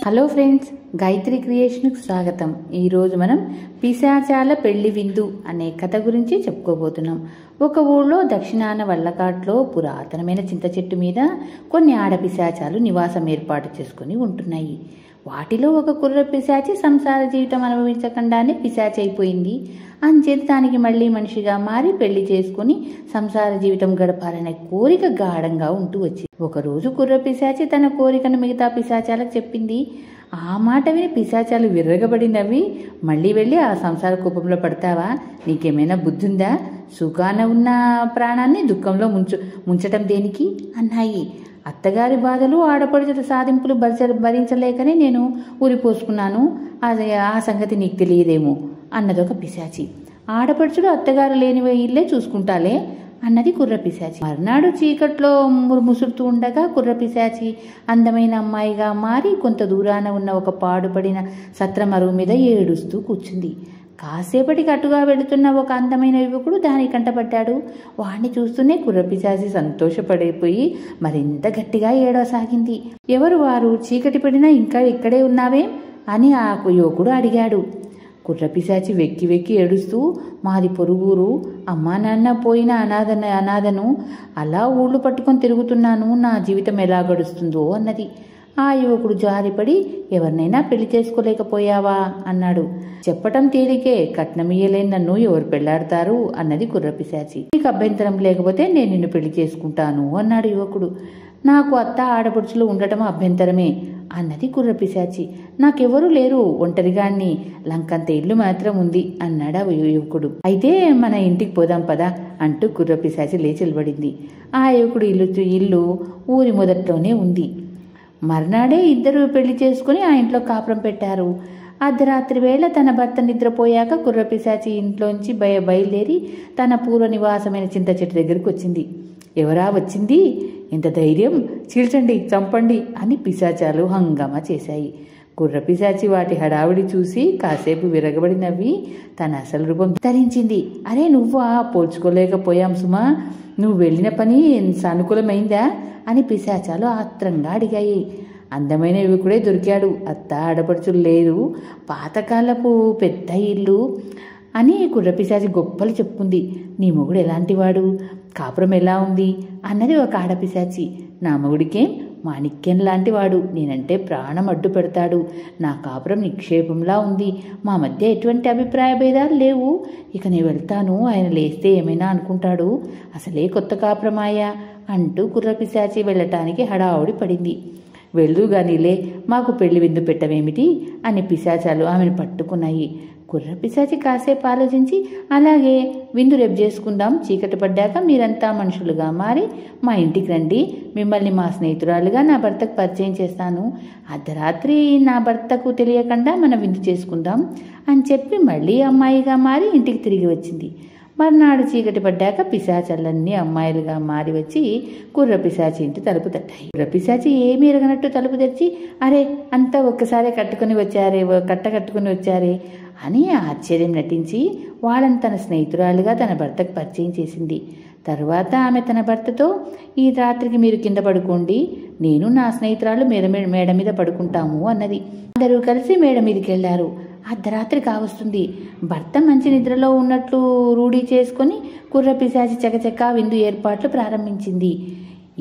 Hello friends, Gayatri క్రియేషన్కి స్వాగతం. ఈరోజు మనం పిశాచాల పెళ్లి విందు అనే కథ గురించి చెప్పుకోబోతున్నాం. ఒక ఊళ్ళో దక్షిణాన వల్లకాట్లో పురాతనమైన చింత చెట్టు మీద కొన్ని ఆడపిశాచాలు నివాసం ఏర్పాటు చేసుకుని ఉంటున్నాయి. వాటిలో ఒక కుర్ర పిశాచి సంసార జీవితం అనుభవించకుండానే పిశాచి అయిపోయింది. అంచేత దానికి మళ్ళీ మనిషిగా మారి పెళ్లి చేసుకుని సంసార జీవితం గడపాలనే కోరిక గాఢంగా ఉంటూ వచ్చింది. ఒకరోజు కుర్ర పిశాచి తన కోరికను మిగతా పిశాచాలకు చెప్పింది. ఆ మాట విని పిశాచాలు విర్రగబడినవి, మళ్ళీ వెళ్ళి ఆ సంసార కూపంలో పడతావా? నీకేమైనా బుద్ధుందా? సుఖాన ఉన్న ప్రాణాన్ని దుఃఖంలో ముంచటం దేనికి అన్నాయి. అత్తగారి బాధలు, ఆడపడుచుల సాధింపులు భరించలేకనే నేను ఊరిపోసుకున్నాను. అది ఆ సంగతి నీకు తెలియదేమో అన్నదొక పిశాచి. ఆడపడుచులు అత్తగారు లేని ఇల్లే చూసుకుంటాలే అన్నది కుర్ర పిశాచి. మర్నాడు చీకట్లో ముసురుతూ ఉండగా కుర్ర పిశాచి అందమైన అమ్మాయిగా మారి కొంత దూరాన ఉన్న ఒక పాడుపడిన సత్రమరువు మీద ఏడుస్తూ కూర్చుంది. కాసేపటికి అటుగా వెళుతున్న ఒక అందమైన యువకుడు దాని కంటపడ్డాడు. వాణ్ణి చూస్తూనే కుర్రపిశాచి సంతోషపడిపోయి మరింత గట్టిగా ఏడవసాగింది. ఎవరు వారు? చీకటి పడినా ఇంకా ఇక్కడే ఉన్నావే అని ఆ యువకుడు అడిగాడు. కుర్రపిశాచి వెక్కి వెక్కి ఏడుస్తూ, మాది పొరుగురు, అమ్మా నాన్న పోయిన అనాథను, అలా ఊళ్ళు పట్టుకొని తిరుగుతున్నాను, నా జీవితం ఎలా గడుస్తుందో అన్నది. ఆ యువకుడు జారిపడి, ఎవరినైనా పెళ్లి చేసుకోలేకపోయావా అన్నాడు. చెప్పటం తేలికే, కట్నమియ్యలేని నన్ను ఎవరు పెళ్లాడతారు అన్నది కుర్రపిశాచి. నీకు అభ్యంతరం లేకపోతే నేను నిన్ను పెళ్లి చేసుకుంటాను అన్నాడు యువకుడు. నాకు అత్త ఆడపడుచులు ఉండటం అభ్యంతరమే అన్నది కుర్రపిశాచి. నాకెవరూ లేరు, ఒంటరిగాన్ని, లంకంత ఇల్లు మాత్రం ఉంది అన్నాడు ఆ యువకుడు. అయితే మన ఇంటికి పోదాం పదా అంటూ కుర్రపిశాచి లేచి నిలబడింది. ఆ యువకుడు ఇల్లు ఊరి మొదట్లోనే ఉంది. మర్నాడే ఇద్దరు పెళ్లి చేసుకుని ఆ ఇంట్లో కాపురం పెట్టారు. అర్ధరాత్రి వేళ తన భర్త నిద్రపోయాక కుర్రపిశాచి ఇంట్లోంచి బయలుదేరి తన పూర్వ నివాసమైన చింత చెట్టు దగ్గరికి వచ్చింది. ఎవరా వచ్చింది? ఎంత ధైర్యం! చీల్చండి, చంపండి అని పిశాచాలు హంగామా చేశాయి. కుర్రపిశాచి వాటి హడావిడి చూసి కాసేపు విరగబడి నవ్వి తన అసలు రూపం ధరించింది. అరే నువ్వా? పోల్చుకోలేకపోయాం సుమా, నువ్వు వెళ్ళిన పని సానుకూలమైందా అని పిశాచాలు ఆత్రంగా అడిగాయి. అందమైన యువకుడే దొరికాడు, అత్త ఆడపడుచులు లేరు, పాతకాలపు పెద్ద ఇల్లు అని కుర్రపిశాచి గొప్పలు చెప్పుకుంది. నీ మొగుడు ఎలాంటివాడు? కాపురం ఎలా ఉంది అన్నది ఒక ఆడపిశాచి. నా మొగుడికేం మాణిక్యం లాంటివాడు, నేనంటే ప్రాణం అడ్డు పెడతాడు, నా కాపురం నిక్షేపంలా ఉంది, మా మధ్య ఎటువంటి అభిప్రాయ భేదాలు లేవు, ఇక నేను వెళ్తాను, ఆయన లేస్తే ఏమైనా అనుకుంటాడు, అసలే కొత్త కాపురమాయా అంటూ కుర్రపిశాచి వెళ్ళటానికి హడావుడి పడింది. వెళ్దుగానిలే, మాకు పెళ్లి విందు పెట్టవేమిటి అని పిశాచాలు ఆమెను పట్టుకున్నాయి. కుర్రపిశాచి కాసేపు ఆలోచించి, అలాగే, విందు రేపు చేసుకుందాం, చీకటి పడ్డాక మీరంతా మనుషులుగా మారి మా ఇంటికి రండి, మిమ్మల్ని మా స్నేహితురాలుగా నా భర్తకు పరిచయం చేస్తాను, అర్ధరాత్రి నా భర్తకు తెలియకుండా మనం విందు చేసుకుందాం అని చెప్పి మళ్ళీ అమ్మాయిగా మారి ఇంటికి తిరిగి వచ్చింది. మర్నాడు చీకటి పడ్డాక పిశాచాలన్నీ అమ్మాయిలుగా మారి వచ్చి కుర్రపిశాచి ఇంటి తలుపు తట్టాయి. కుర్రపిశాచి ఏమీ ఎరగనట్టు తలుపు తెరిచి, అరే అంతా ఒక్కసారే కట్టుకుని వచ్చారే అని ఆశ్చర్యం నటించి వాళ్ళని తన స్నేహితురాలుగా తన భర్తకు పరిచయం చేసింది. తరువాత ఆమె తన భర్తతో, ఈ రాత్రికి మీరు కింద పడుకోండి, నేను నా స్నేహితురాలు మేడ మీద పడుకుంటాము అన్నది. అందరూ కలిసి మేడ మీదకి వెళ్లారు. అర్ధరాత్రి కావస్తుంది. భర్త మంచి నిద్రలో ఉన్నట్లు రూఢీ చేసుకుని కుర్రపిశాచి చకచకా విందు ఏర్పాట్లు ప్రారంభించింది.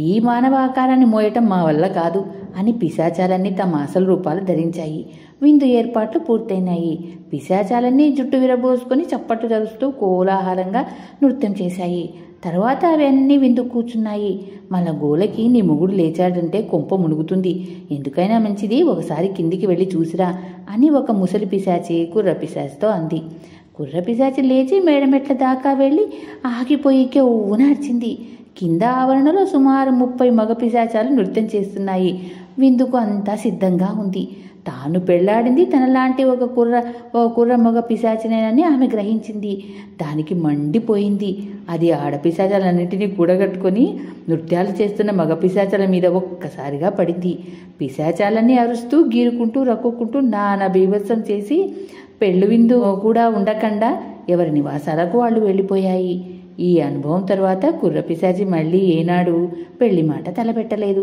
ఈ మానవ ఆకారాన్ని మోయటం మా వల్ల కాదు అని పిశాచాలన్నీ తమ అసలు రూపాలు ధరించాయి. విందు ఏర్పాట్లు పూర్తయినాయి. పిశాచాలన్నీ జుట్టు విరబోసుకొని చప్పట్లు జరుస్తూ కోలాహలంగా నృత్యం చేశాయి. తర్వాత అవన్నీ విందు కూర్చున్నాయి. మళ్ళా గోలకి నీ మొగుడు లేచాడంటే కొంప మునుగుతుంది, ఎందుకైనా మంచిది ఒకసారి కిందికి వెళ్ళి చూసిరా అని ఒక ముసలి పిశాచి కుర్రపిశాచితో అంది. కుర్రపిశాచి లేచి మేడమెట్ల దాకా వెళ్ళి ఆగిపోయి ఊనార్చింది. కింద ఆవరణలో సుమారు 30 మగ పిశాచాలు నృత్యం చేస్తున్నాయి. విందుకు అంతా సిద్ధంగా ఉంది. తాను పెళ్లాడింది తనలాంటి ఒక కుర్ర మగ పిశాచినేనని ఆమె గ్రహించింది. దానికి మండిపోయింది. అది ఆడపిశాచాలన్నింటినీ కూడగట్టుకొని నృత్యాలు చేస్తున్న మగ పిశాచాల మీద ఒక్కసారిగా పడింది. పిశాచాలన్నీ అరుస్తూ, గీరుకుంటూ, రక్కుకుంటూ నానా బీభత్సం చేసి పెళ్లి విందు కూడా ఉండకుండా ఎవరి నివాసాలకు వాళ్ళు వెళ్ళిపోయాయి. ఈ అనుభవం తర్వాత కుర్రపిశాచి మళ్ళీ ఏనాడు పెళ్లి మాట తలపెట్టలేదు.